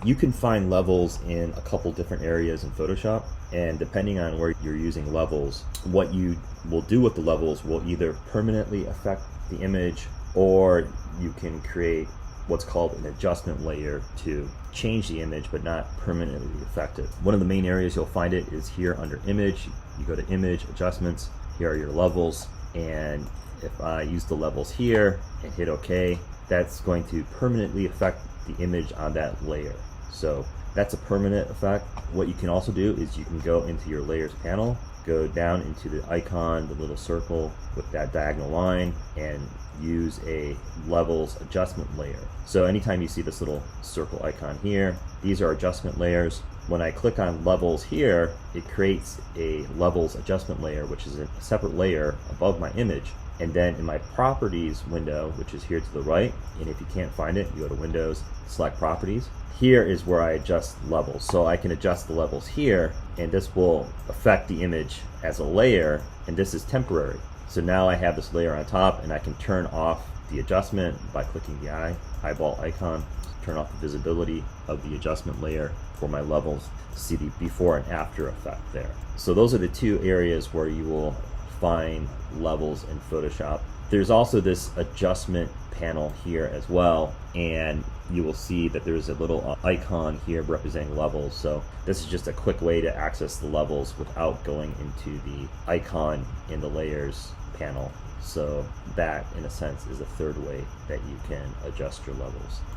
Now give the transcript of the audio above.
You can find levels in a couple different areas in Photoshop, and depending on where you're using levels, what you will do with the levels will either permanently affect the image, or you can create what's called an adjustment layer to change the image but not permanently affect it. One of the main areas you'll find it is here under image. You go to image, adjustments, here are your levels, and if I use the levels here and hit OK, that's going to permanently affect the image on that layer. So that's a permanent effect. What you can also do is you can go into your layers panel, go down into the icon, the little circle with that diagonal line, and use a levels adjustment layer. So anytime you see this little circle icon here, these are adjustment layers. When I click on levels here, it creates a levels adjustment layer, which is a separate layer above my image. And then in my properties window, which is here to the right, and if you can't find it, you go to Windows, select properties. Here is where I adjust levels. So I can adjust the levels here, and this will affect the image as a layer, and this is temporary. So now I have this layer on top, and I can turn off the adjustment by clicking the eyeball icon, turn off the visibility of the adjustment layer for my levels to see the before and after effect there. So those are the two areas where you will find levels in Photoshop. There's also this adjustment panel here as well, and you will see that there's a little icon here representing levels. So this is just a quick way to access the levels without going into the icon in the layers panel. So that, in a sense, is a third way that you can adjust your levels.